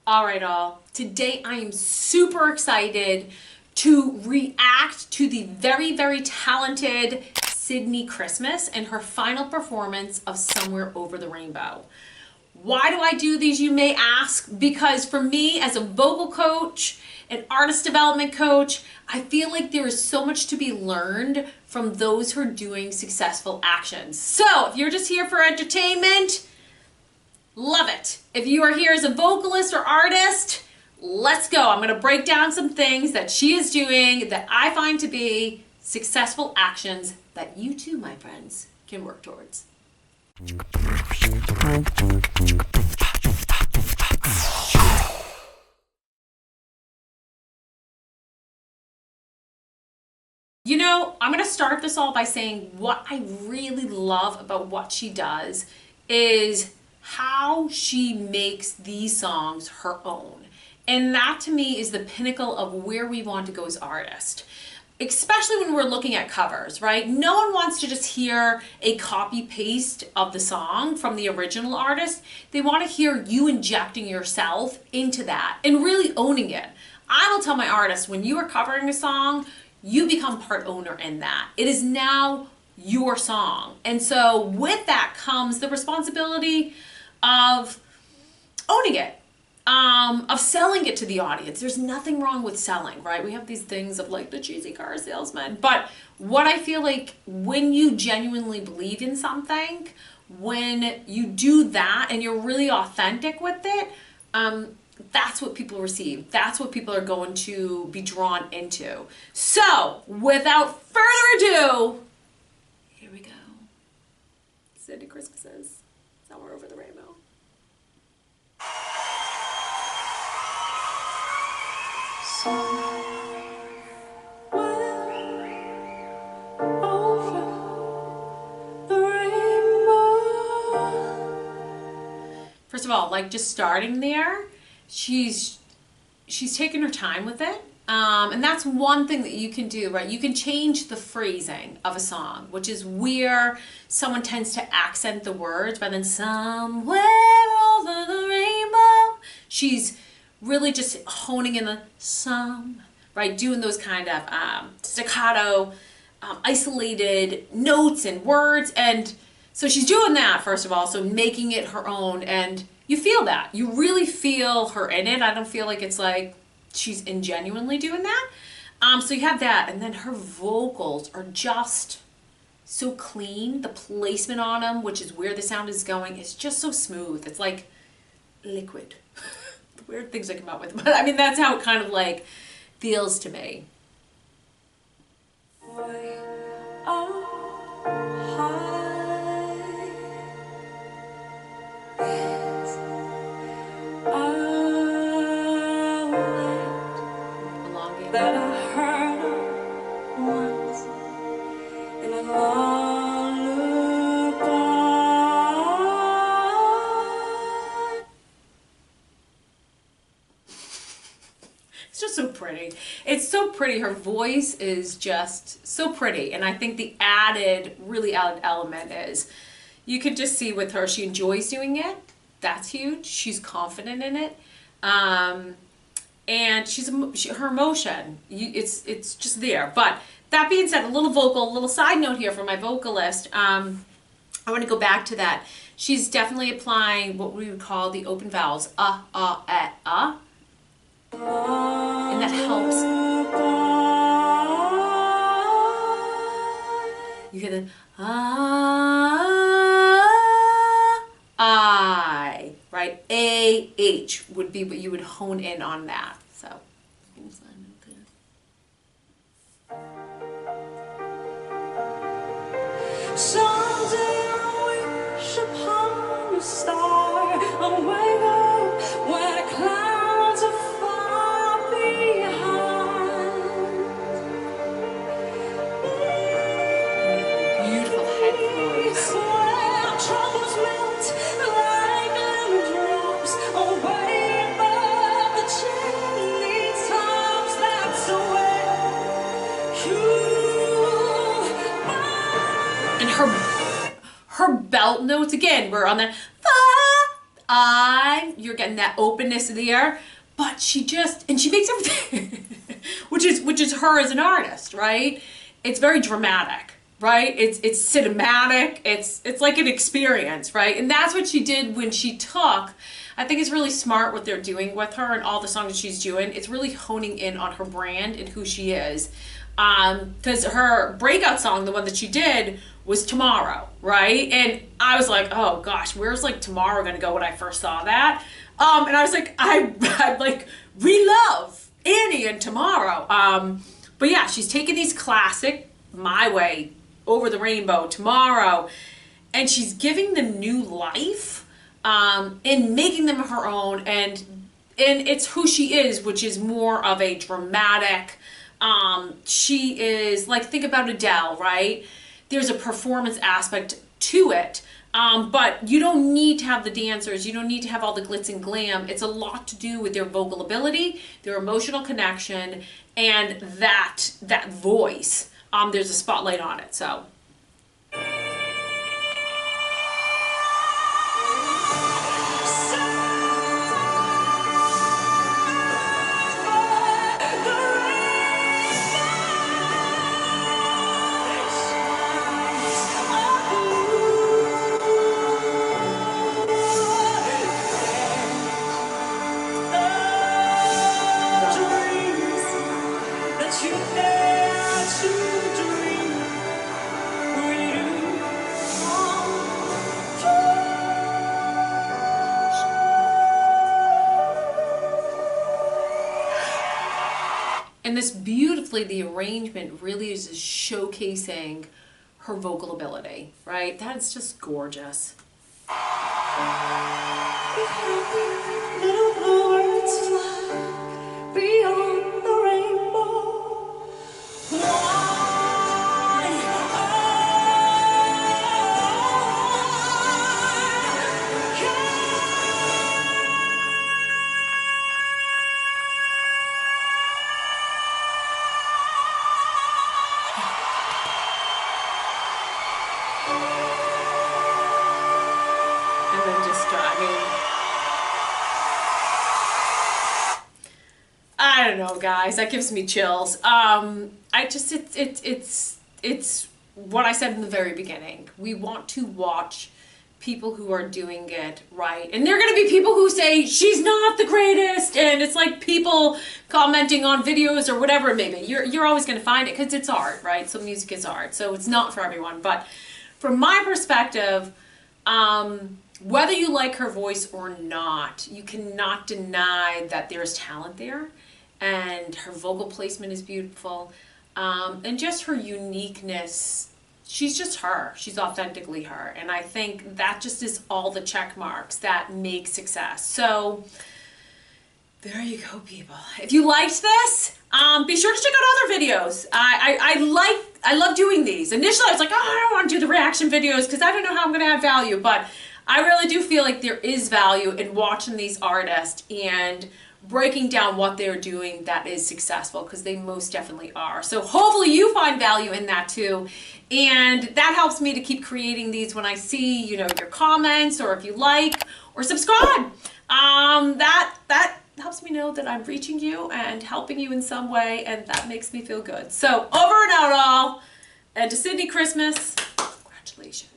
All right, all. Today I am super excited to react to the very, very talented Sydnie Christmas and her final performance of Somewhere Over the Rainbow. Why do I do these, you may ask? Because for me, as a vocal coach, an artist development coach, I feel like there is so much to be learned from those who are doing successful actions. So if you're just here for entertainment, love it. If you are here as a vocalist or artist, let's go. I'm going to break down some things that she is doing that I find to be successful actions that you too, my friends, can work towards. You know, I'm going to start this all by saying what I really love about what she does is how she makes these songs her own. And that to me is the pinnacle of where we want to go as artists. Especially when we're looking at covers, right? No one wants to just hear a copy paste of the song from the original artist. They want to hear you injecting yourself into that and really owning it. I will tell my artists, when you are covering a song, you become part owner in that. It is now your song. And so with that comes the responsibility of owning it, of selling it to the audience. There's nothing wrong with selling, right? We have these things of like the cheesy car salesman. But what I feel like when you genuinely believe in something, when you do that and you're really authentic with it, that's what people receive. That's what people are going to be drawn into. So, without further ado, here we go. Sydnie Christmas, Somewhere Over the Rainbow. First of all, like just starting there, she's taking her time with it. And that's one thing that you can do, right? You can change the phrasing of a song, which is where someone tends to accent the words rather than somewhere over the rainbow. She's really just honing in the some, right? Doing those kind of staccato, isolated notes and words. And so she's doing that, first of all, so making it her own. And you feel that. You really feel her in it. I don't feel like it's like she's ingenuinely doing that. So you have that. And then her vocals are just so clean. The placement on them, which is where the sound is going, is just so smooth. It's like liquid. The weird things I come up with. But I mean, that's how it kind of like feels to me. That I heard once in a lullaby. It's just so pretty. It's so pretty. Her voice is just so pretty. And I think the really added element is you could just see with her, she enjoys doing it. That's huge. She's confident in it. And her emotion, it's just there. But that being said, a little side note here from my vocalist. I want to go back to that. She's definitely applying what we would call the open vowels, and that helps. You hear the I, right? A-H would be what you would hone in on that. So, someday I wish upon a star, a wake up where clouds are far behind. Beautiful head voice. Where troubles melt like little drops away above the chimney tops. That's where you are. And her belt notes, again, we're on that you're getting that openness there, but she makes everything, which is her as an artist, right? It's very dramatic, right? It's cinematic. It's like an experience, right? And that's what she did when she took. I think it's really smart what they're doing with her and all the songs that she's doing. It's really honing in on her brand and who she is. Because her breakout song, the one that she did, was Tomorrow, right? And I was like, oh gosh, where's like Tomorrow gonna go when I first saw that? And I was like, I like re-love Annie and Tomorrow. But yeah, she's taking these classic, My Way, Over the Rainbow, Tomorrow, and she's giving them new life. And making them her own, and it's who she is, which is more of a dramatic. She is like, think about Adele, right? There's a performance aspect to it, but you don't need to have the dancers. You don't need to have all the glitz and glam. It's a lot to do with their vocal ability, their emotional connection, and that voice. There's a spotlight on it, so. And this beautifully, the arrangement really is just showcasing her vocal ability, right? That's just gorgeous. Little birds fly beyond the rainbow. And then just I don't know, guys. That gives me chills. It's what I said in the very beginning. We want to watch people who are doing it right, and there are going to be people who say she's not the greatest, and it's like people commenting on videos or whatever it may be. You're always going to find it because it's art, right? So music is art, so it's not for everyone. But from my perspective, whether you like her voice or not, you cannot deny that there's talent there, and her vocal placement is beautiful, and just her uniqueness. She's just her. She's authentically her, and I think that just is all the check marks that make success. So there you go, people. If you liked this, be sure to check out other videos. I love doing these. Initially, I was like, oh, I don't want to do the reaction videos because I don't know how I'm going to add value, but I really do feel like there is value in watching these artists and breaking down what they're doing that is successful, because they most definitely are. So hopefully you find value in that too, and that helps me to keep creating these when I see, you know, your comments, or if you like or subscribe. That helps me know that I'm reaching you and helping you in some way, and that makes me feel good. So over and out all, and to Sydnie Christmas, congratulations.